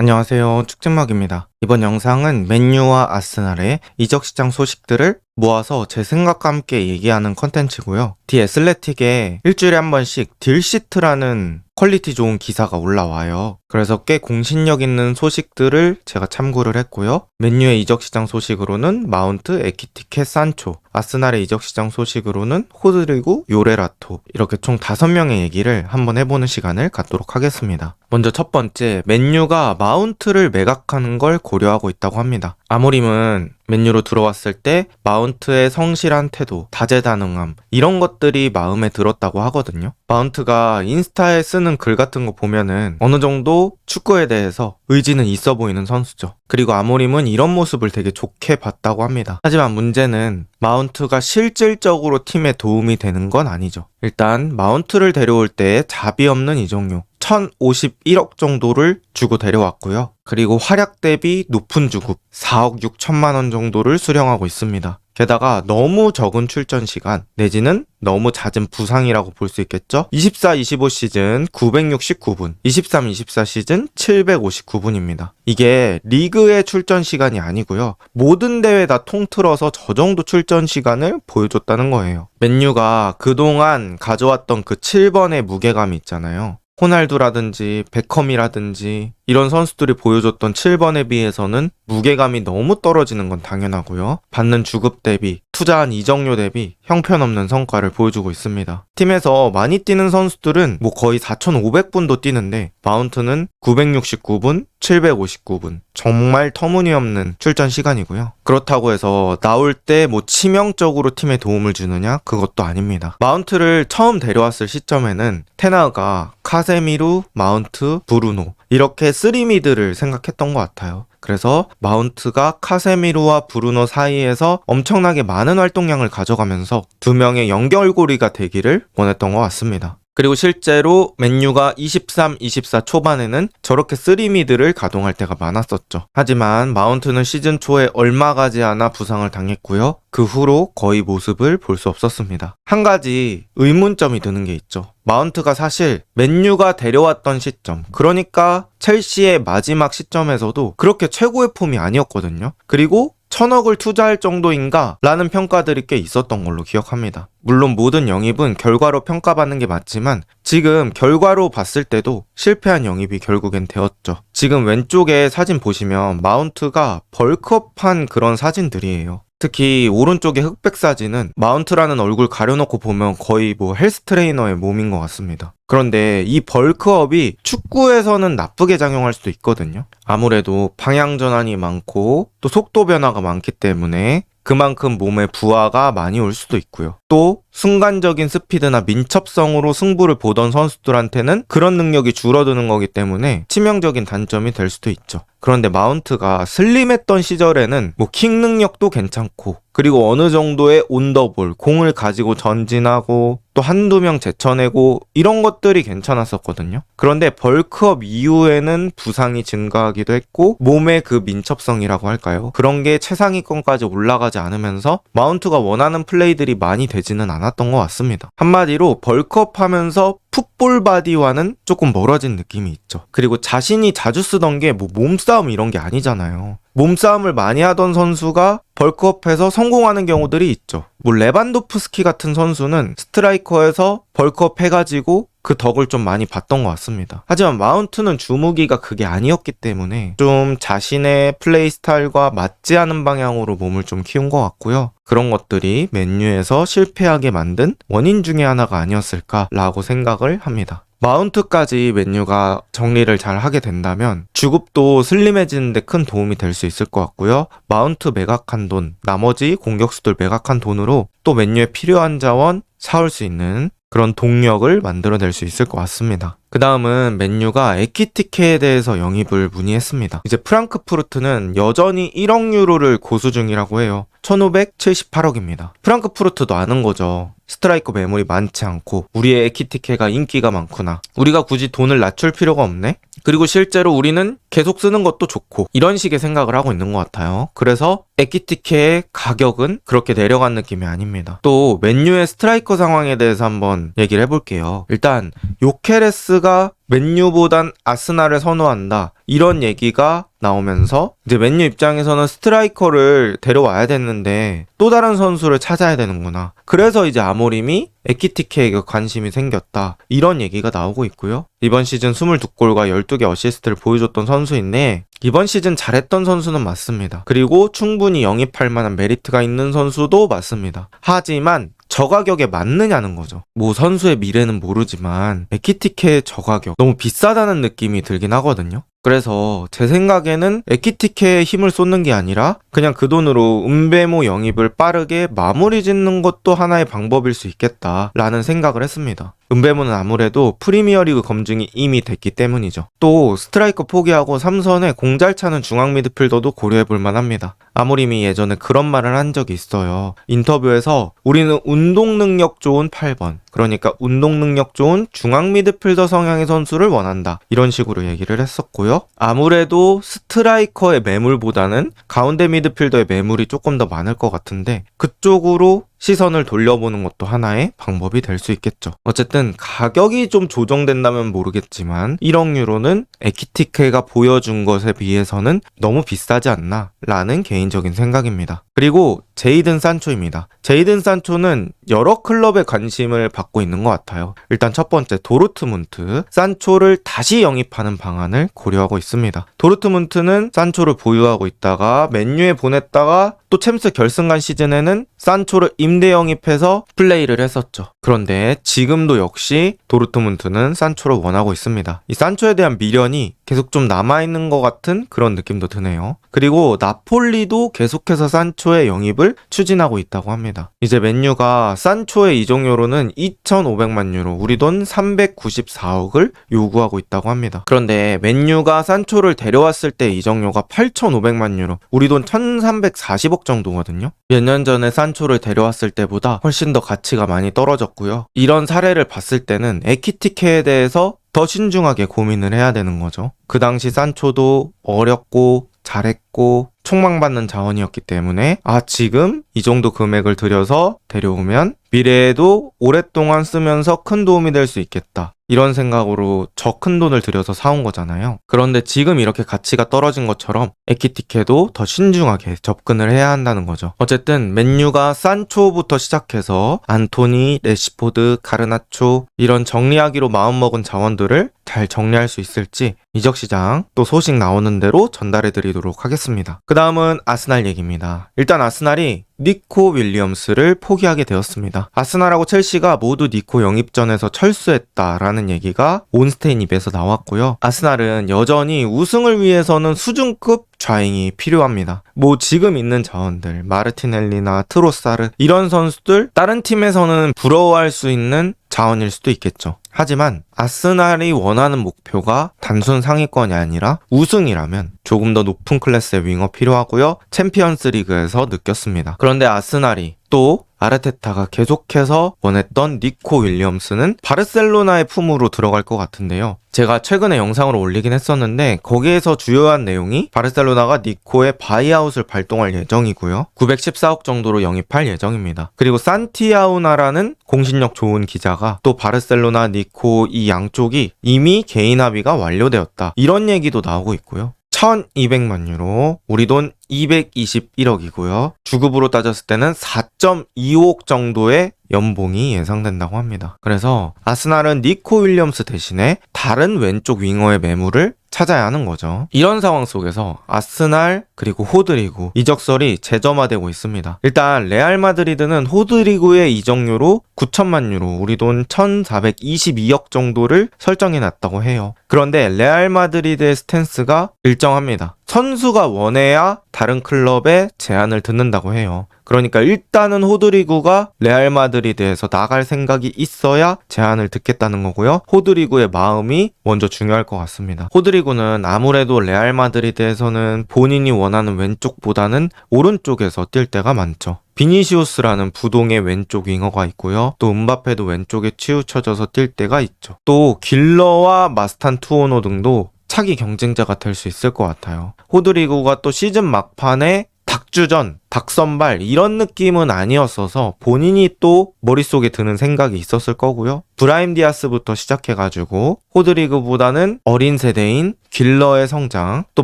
안녕하세요. 축진막입니다. 이번 영상은 맨유와 아스날의 이적 시장 소식들을 모아서 제 생각과 함께 얘기하는 컨텐츠고요. 디 애슬레틱에 일주일에 한 번씩 딜시트라는 퀄리티 좋은 기사가 올라와요. 그래서 꽤 공신력 있는 소식들을 제가 참고를 했고요. 맨유의 이적 시장 소식으로는 마운트, 에키티케, 산초, 아스날의 이적 시장 소식으로는 호드리구, 요레라토, 이렇게 총 5명의 얘기를 한번 해보는 시간을 갖도록 하겠습니다. 먼저 첫 번째, 맨유가 마운트를 매각하는 걸 고려하고 있다고 합니다. 아모림은 맨유로 들어왔을 때 마운트의 성실한 태도, 다재다능함, 이런 것들이 마음에 들었다고 하거든요. 마운트가 인스타에 쓰는 글 같은 거 보면은 어느 정도 축구에 대해서 의지는 있어 보이는 선수죠. 그리고 아모림은 이런 모습을 되게 좋게 봤다고 합니다. 하지만 문제는 마운트가 실질적으로 팀에 도움이 되는 건 아니죠. 일단 마운트를 데려올 때 자비 없는 이적료 1051억 정도를 주고 데려왔고요. 그리고 활약 대비 높은 주급 4억 6천만 원 정도를 수령하고 있습니다. 게다가 너무 적은 출전 시간 내지는 너무 잦은 부상이라고 볼 수 있겠죠. 24-25 시즌 969분, 23-24 시즌 759분입니다. 이게 리그의 출전 시간이 아니고요. 모든 대회 다 통틀어서 저 정도 출전 시간을 보여줬다는 거예요. 맨유가 그동안 가져왔던 그 7번의 무게감이 있잖아요. 호날두라든지 베컴이라든지 이런 선수들이 보여줬던 7번에 비해서는 무게감이 너무 떨어지는 건 당연하고요. 받는 주급 대비, 투자한 이적료 대비 형편없는 성과를 보여주고 있습니다. 팀에서 많이 뛰는 선수들은 뭐 거의 4,500분도 뛰는데 마운트는 969분, 759분. 정말 터무니없는 출전 시간이고요. 그렇다고 해서 나올 때 뭐 치명적으로 팀에 도움을 주느냐? 그것도 아닙니다. 마운트를 처음 데려왔을 시점에는 테나가 카세미루, 마운트, 브루노 이렇게 3미드를 생각했던 것 같아요. 그래서 마운트가 카세미루와 브루노 사이에서 엄청나게 많은 활동량을 가져가면서 두 명의 연결고리가 되기를 원했던 것 같습니다. 그리고 실제로 맨유가 23-24 초반에는 저렇게 3미드를 가동할 때가 많았었죠. 하지만 마운트는 시즌 초에 얼마 가지 않아 부상을 당했고요. 그 후로 거의 모습을 볼 수 없었습니다. 한 가지 의문점이 드는 게 있죠. 마운트가 사실 맨유가 데려왔던 시점, 그러니까 첼시의 마지막 시점에서도 그렇게 최고의 폼이 아니었거든요. 그리고 1,000억을 투자할 정도인가? 라는 평가들이 꽤 있었던 걸로 기억합니다. 물론 모든 영입은 결과로 평가받는 게 맞지만 지금 결과로 봤을 때도 실패한 영입이 결국엔 되었죠. 지금 왼쪽에 사진 보시면 마운트가 벌크업한 그런 사진들이에요. 특히 오른쪽의 흑백 사진은 마운트라는 얼굴 가려놓고 보면 거의 뭐 헬스 트레이너의 몸인 것 같습니다. 그런데 이 벌크업이 축구에서는 나쁘게 작용할 수도 있거든요. 아무래도 방향 전환이 많고 또 속도 변화가 많기 때문에 그만큼 몸에 부하가 많이 올 수도 있고요. 또 순간적인 스피드나 민첩성으로 승부를 보던 선수들한테는 그런 능력이 줄어드는 거기 때문에 치명적인 단점이 될 수도 있죠. 그런데 마운트가 슬림했던 시절에는 뭐 킥 능력도 괜찮고 그리고 어느 정도의 온더볼, 공을 가지고 전진하고 또 한두 명 제쳐내고 이런 것들이 괜찮았었거든요. 그런데 벌크업 이후에는 부상이 증가하기도 했고 몸의 그 민첩성이라고 할까요? 그런 게 최상위권까지 올라가지 않으면서 마운트가 원하는 플레이들이 많이 되지는 않았던 것 같습니다. 한마디로 벌크업 하면서 풋볼 바디와는 조금 멀어진 느낌이 있죠. 그리고 자신이 자주 쓰던 게 뭐 몸싸움 이런 게 아니잖아요. 몸싸움을 많이 하던 선수가 벌크업해서 성공하는 경우들이 있죠. 뭐 레반도프스키 같은 선수는 스트라이커에서 벌크업 해가지고 그 덕을 좀 많이 봤던 것 같습니다. 하지만 마운트는 주무기가 그게 아니었기 때문에 좀 자신의 플레이 스타일과 맞지 않은 방향으로 몸을 좀 키운 것 같고요. 그런 것들이 맨유에서 실패하게 만든 원인 중에 하나가 아니었을까라고 생각을 합니다. 마운트까지 맨유가 정리를 잘 하게 된다면 주급도 슬림해지는 데 큰 도움이 될 수 있을 것 같고요. 마운트 매각한 돈, 나머지 공격수들 매각한 돈으로 또 맨유에 필요한 자원 사올 수 있는 그런 동력을 만들어낼 수 있을 것 같습니다. 그 다음은 맨유가 에키티케에 대해서 영입을 문의했습니다. 이제 프랑크푸르트는 여전히 1억 유로를 고수 중이라고 해요. 1,578억입니다. 프랑크푸르트도 아는 거죠. 스트라이커 매물이 많지 않고 우리의 에키티케가 인기가 많구나. 우리가 굳이 돈을 낮출 필요가 없네? 그리고 실제로 우리는 계속 쓰는 것도 좋고 이런 식의 생각을 하고 있는 것 같아요. 그래서 에키티케의 가격은 그렇게 내려간 느낌이 아닙니다. 또 맨유의 스트라이커 상황에 대해서 한번 얘기를 해볼게요. 일단 요케레스가 맨유보단 아스날을 선호한다. 이런 얘기가 나오면서 이제 맨유 입장에서는 스트라이커를 데려와야 됐는데 또 다른 선수를 찾아야 되는구나. 그래서 이제 아모림이 에키티케에게 관심이 생겼다. 이런 얘기가 나오고 있고요. 이번 시즌 22골과 12개 어시스트를 보여줬던 선수인데 이번 시즌 잘했던 선수는 맞습니다. 그리고 충분히 영입할 만한 메리트가 있는 선수도 맞습니다. 하지만 저 가격에 맞느냐는 거죠. 뭐 선수의 미래는 모르지만 에키티케의 저 가격 너무 비싸다는 느낌이 들긴 하거든요. 그래서 제 생각에는 에키티케에 힘을 쏟는 게 아니라 그냥 그 돈으로 은베모 영입을 빠르게 마무리 짓는 것도 하나의 방법일 수 있겠다라는 생각을 했습니다. 은베모는 아무래도 프리미어리그 검증이 이미 됐기 때문이죠. 또 스트라이커 포기하고 삼선에 공 잘 차는 중앙 미드필더도 고려해볼 만합니다. 아모림이 예전에 그런 말을 한 적이 있어요. 인터뷰에서 우리는 운동 능력 좋은 8번, 그러니까 운동 능력 좋은 중앙 미드필더 성향의 선수를 원한다. 이런 식으로 얘기를 했었고요. 아무래도 스트라이커의 매물보다는 가운데 미드필더의 매물이 조금 더 많을 것 같은데 그쪽으로 시선을 돌려보는 것도 하나의 방법이 될 수 있겠죠. 어쨌든 가격이 좀 조정된다면 모르겠지만 1억 유로는 에키티케가 보여준 것에 비해서는 너무 비싸지 않나 라는 개인적인 생각입니다. 그리고 제이든 산초입니다. 제이든 산초는 여러 클럽의 관심을 받고 있는 것 같아요. 일단 첫 번째 도르트문트, 산초를 다시 영입하는 방안을 고려하고 있습니다. 도르트문트는 산초를 보유하고 있다가 맨유에 보냈다가 또 챔스 결승간 시즌에는 산초를 임대 영입해서 플레이를 했었죠. 그런데 지금도 역시 도르트문트는 산초를 원하고 있습니다. 이 산초에 대한 미련이 계속 좀 남아있는 것 같은 그런 느낌도 드네요. 그리고 나폴리도 계속해서 산초의 영입을 추진하고 있다고 합니다. 이제 맨유가 산초의 이적료로는 2,500만 유로, 우리 돈 394억을 요구하고 있다고 합니다. 그런데 맨유가 산초를 데려왔을 때 이적료가 8,500만 유로, 우리 돈 1,340억 정도거든요. 몇 년 전에 산초를 데려왔을 때보다 훨씬 더 가치가 많이 떨어졌고요. 이런 사례를 봤을 때는 에키티케에 대해서 더 신중하게 고민을 해야 되는 거죠. 그 당시 산초도 어렵고 잘했고 촉망받는 자원이었기 때문에 지금 이 정도 금액을 들여서 데려오면 미래에도 오랫동안 쓰면서 큰 도움이 될 수 있겠다. 이런 생각으로 저 큰 돈을 들여서 사온 거잖아요. 그런데 지금 이렇게 가치가 떨어진 것처럼 에키티케도 더 신중하게 접근을 해야 한다는 거죠. 어쨌든 맨유가 산초부터 시작해서 안토니, 레시포드, 가르나초 이런 정리하기로 마음먹은 자원들을 잘 정리할 수 있을지 이적시장 또 소식 나오는 대로 전달해 드리도록 하겠습니다. 그 다음은 아스날 얘기입니다. 일단 아스날이 니코 윌리엄스를 포기하게 되었습니다. 아스날하고 첼시가 모두 니코 영입전에서 철수했다라는 얘기가 온스테인 입에서 나왔고요. 아스날은 여전히 우승을 위해서는 수준급 좌잉이 필요합니다. 뭐 지금 있는 자원들 마르티넬리나 트로사르 이런 선수들 다른 팀에서는 부러워할 수 있는 자원일 수도 있겠죠. 하지만 아스날이 원하는 목표가 단순 상위권이 아니라 우승이라면 조금 더 높은 클래스의 윙어 필요하고요. 챔피언스 리그에서 느꼈습니다. 그런데 아스날이 또 아르테타가 계속해서 원했던 니코 윌리엄스는 바르셀로나의 품으로 들어갈 것 같은데요. 제가 최근에 영상으로 올리긴 했었는데 거기에서 주요한 내용이 바르셀로나가 니코의 바이아웃을 발동할 예정이고요. 914억 정도로 영입할 예정입니다. 그리고 산티아우나라는 공신력 좋은 기자가 또 바르셀로나, 니코 이 양쪽이 이미 개인 합의가 완료되었다. 이런 얘기도 나오고 있고요. 1,200만 유로, 우리 돈 221억이고요. 주급으로 따졌을 때는 4.25억 정도의 연봉이 예상된다고 합니다. 그래서 아스날은 니코 윌리엄스 대신에 다른 왼쪽 윙어의 매물을 찾아야 하는 거죠. 이런 상황 속에서 아스날 그리고 호드리구 이적설이 재점화되고 있습니다. 일단 레알 마드리드는 호드리구의 이적료로 9천만 유로, 우리 돈 1,422억 정도를 설정해 놨다고 해요. 그런데 레알 마드리드의 스탠스가 일정합니다. 선수가 원해야 다른 클럽에 제안을 듣는다고 해요. 그러니까 일단은 호드리구가 레알 마드리드에서 나갈 생각이 있어야 제안을 듣겠다는 거고요. 호드리구의 마음이 먼저 중요할 것 같습니다. 호드리구는 아무래도 레알 마드리드에서는 본인이 원하는 왼쪽보다는 오른쪽에서 뛸 때가 많죠. 비니시우스라는 부동의 왼쪽 윙어가 있고요. 또 음바페도 왼쪽에 치우쳐져서 뛸 때가 있죠. 또 길러와 마스탄 투오노 등도 차기 경쟁자가 될 수 있을 것 같아요. 호드리구가 또 시즌 막판에 닥주전 닭선발 이런 느낌은 아니었어서 본인이 또 머릿속에 드는 생각이 있었을 거고요. 브라임 디아스부터 시작해가지고 호드리그보다는 어린 세대인 길러의 성장, 또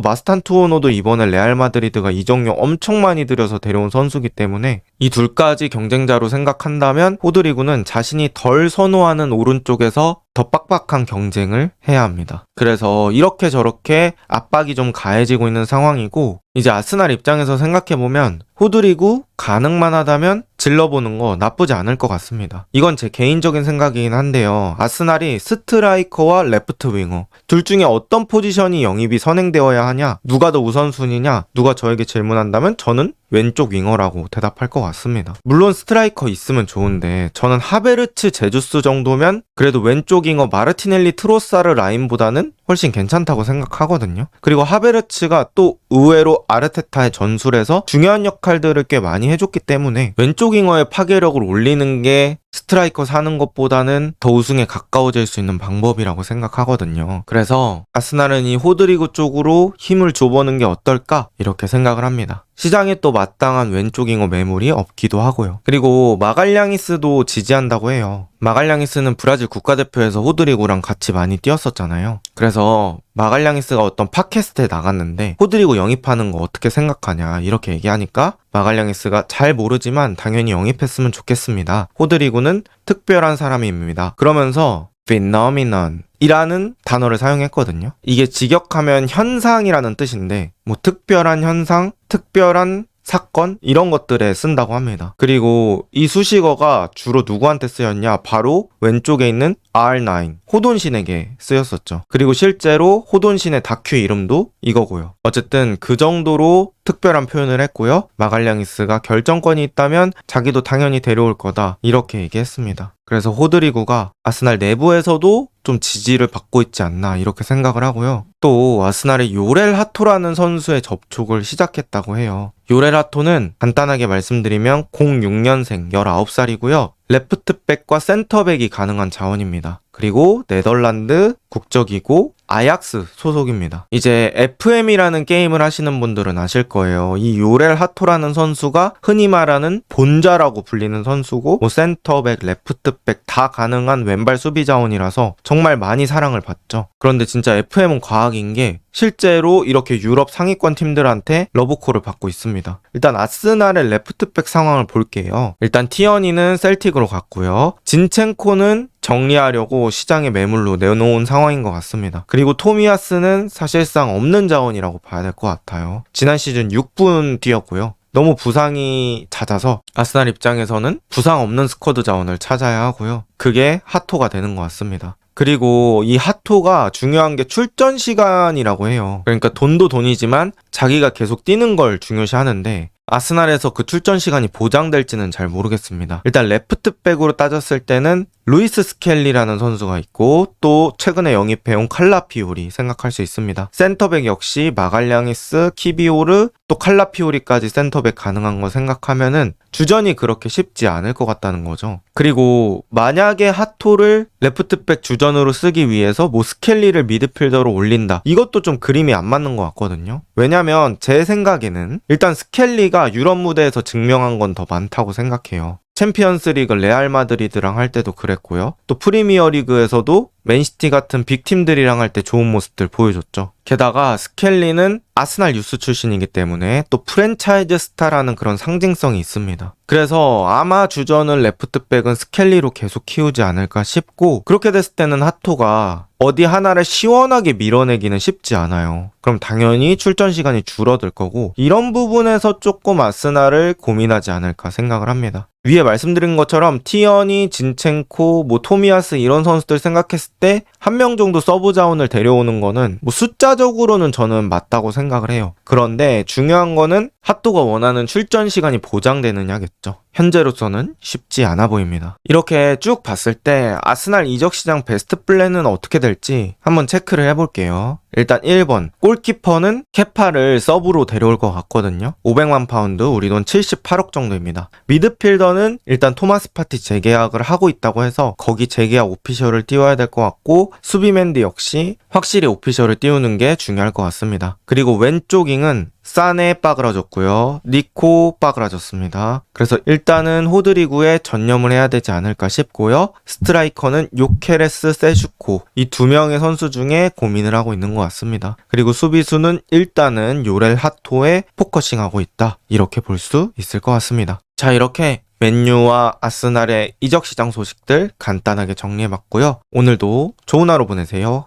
마스탄 투오노도 이번에 레알 마드리드가 이적료 엄청 많이 들여서 데려온 선수기 때문에 이 둘까지 경쟁자로 생각한다면 호드리구는 자신이 덜 선호하는 오른쪽에서 더 빡빡한 경쟁을 해야 합니다. 그래서 이렇게 저렇게 압박이 좀 가해지고 있는 상황이고, 이제 아스날 입장에서 생각해보면 호드리구 가능만 하다면 질러보는 거 나쁘지 않을 것 같습니다. 이건 제 개인적인 생각이긴 한데요. 아스날이 스트라이커와 레프트 윙어 둘 중에 어떤 포지션이 영입이 선행되어야 하냐, 누가 더 우선순위냐, 누가 저에게 질문한다면 저는 왼쪽 윙어라고 대답할 것 같습니다. 물론 스트라이커 있으면 좋은데 저는 하베르츠 제주스 정도면 그래도 왼쪽 윙어 마르티넬리 트로사르 라인보다는 훨씬 괜찮다고 생각하거든요. 그리고 하베르츠가 또 의외로 아르테타의 전술에서 중요한 역할들을 꽤 많이 해줬기 때문에 왼쪽 윙어의 파괴력을 올리는 게 스트라이커 사는 것보다는 더 우승에 가까워질 수 있는 방법이라고 생각하거든요. 그래서 아스날은 이 호드리구 쪽으로 힘을 줘보는 게 어떨까 이렇게 생각을 합니다. 시장에 또 마땅한 왼쪽 윙어 매물이 없기도 하고요. 그리고 마갈량이스도 지지한다고 해요. 마갈량이스는 브라질 국가대표에서 호드리구랑 같이 많이 뛰었었잖아요. 그래서 마갈량이스가 어떤 팟캐스트에 나갔는데 호드리구 영입하는 거 어떻게 생각하냐 이렇게 얘기하니까 마갈량이스가 잘 모르지만 당연히 영입했으면 좋겠습니다. 호드리구는 특별한 사람입니다. 그러면서 phenomenon 이라는 단어를 사용했거든요. 이게 직역하면 현상이라는 뜻인데 뭐 특별한 현상, 특별한 사건 이런 것들에 쓴다고 합니다. 그리고 이 수식어가 주로 누구한테 쓰였냐? 바로 왼쪽에 있는 R9 호돈신에게 쓰였었죠. 그리고 실제로 호돈신의 다큐 이름도 이거고요. 어쨌든 그 정도로 특별한 표현을 했고요. 마갈량이스가 결정권이 있다면 자기도 당연히 데려올 거다 이렇게 얘기했습니다. 그래서 호드리구가 아스날 내부에서도 좀 지지를 받고 있지 않나 이렇게 생각을 하고요. 또 아스날의 요렐 하토라는 선수의 접촉을 시작했다고 해요. 요렐 하토는 간단하게 말씀드리면 06년생 19살이고요. 레프트백과 센터백이 가능한 자원입니다. 그리고 네덜란드 국적이고 아약스 소속입니다. 이제 FM이라는 게임을 하시는 분들은 아실 거예요. 이 요렐 하토라는 선수가 흔히 말하는 본자라고 불리는 선수고 뭐 센터백, 레프트백 다 가능한 왼발 수비 자원이라서 정말 많이 사랑을 받죠. 그런데 진짜 FM은 과학인 게 실제로 이렇게 유럽 상위권 팀들한테 러브콜을 받고 있습니다. 일단 아스날의 레프트백 상황을 볼게요. 일단 티어니는 셀틱으로 갔고요. 진첸코는 정리하려고 시장에 매물로 내놓은 상황인 것 같습니다. 그리고 토미야스는 사실상 없는 자원이라고 봐야 될 것 같아요. 지난 시즌 6분 뛰었고요. 너무 부상이 잦아서 아스날 입장에서는 부상 없는 스쿼드 자원을 찾아야 하고요. 그게 하토가 되는 것 같습니다. 그리고 이 하토가 중요한 게 출전 시간이라고 해요. 그러니까 돈도 돈이지만 자기가 계속 뛰는 걸 중요시 하는데 아스날에서 그 출전 시간이 보장될지는 잘 모르겠습니다. 일단 레프트백으로 따졌을 때는 루이스 스켈리라는 선수가 있고 또 최근에 영입해온 칼라피오리 생각할 수 있습니다. 센터백 역시 마갈량이스, 키비오르, 또 칼라피오리까지 센터백 가능한 거 생각하면은 주전이 그렇게 쉽지 않을 것 같다는 거죠. 그리고 만약에 하토를 레프트백 주전으로 쓰기 위해서 뭐 스켈리를 미드필더로 올린다. 이것도 좀 그림이 안 맞는 것 같거든요. 왜냐면 제 생각에는 일단 스켈리가 유럽 무대에서 증명한 건 더 많다고 생각해요. 챔피언스 리그 레알 마드리드랑 할 때도 그랬고요. 또 프리미어 리그에서도 맨시티 같은 빅팀들이랑 할 때 좋은 모습들 보여줬죠. 게다가 스켈리는 아스날 유스 출신이기 때문에 또 프랜차이즈 스타라는 그런 상징성이 있습니다. 그래서 아마 주전은 레프트백은 스켈리로 계속 키우지 않을까 싶고 그렇게 됐을 때는 하토가 어디 하나를 시원하게 밀어내기는 쉽지 않아요. 그럼 당연히 출전 시간이 줄어들 거고 이런 부분에서 조금 아스날을 고민하지 않을까 생각을 합니다. 위에 말씀드린 것처럼 티어니, 진첸코, 뭐 토미야스 이런 선수들 생각했을 때 한 명 정도 서브 자원을 데려오는 거는 뭐 숫자적으로는 저는 맞다고 생각을 해요. 그런데 중요한 거는 하토가 원하는 출전 시간이 보장되느냐겠죠. 현재로서는 쉽지 않아 보입니다. 이렇게 쭉 봤을 때 아스날 이적 시장 베스트 플랜은 어떻게 될지 한번 체크를 해볼게요. 일단 1번 골키퍼는 케파를 서브로 데려올 것 같거든요. 500만 파운드, 우리 돈 78억 정도입니다. 미드필더는 일단 토마스 파티 재계약을 하고 있다고 해서 거기 재계약 오피셜을 띄워야 될 것 같고, 수비맨디 역시 확실히 오피셜을 띄우는 게 중요할 것 같습니다. 그리고 왼쪽 윙은 사네 빠그라졌고요. 니코 빠그라졌습니다. 그래서 일단은 호드리구에 전념을 해야 되지 않을까 싶고요. 스트라이커는 요케레스, 세슈코, 이 두 명의 선수 중에 고민을 하고 있는 것 같습니다. 그리고 수비수는 일단은 요렐 하토에 포커싱하고 있다, 이렇게 볼 수 있을 것 같습니다. 자, 이렇게 맨유와 아스날의 이적 시장 소식들 간단하게 정리해봤고요. 오늘도 좋은 하루 보내세요.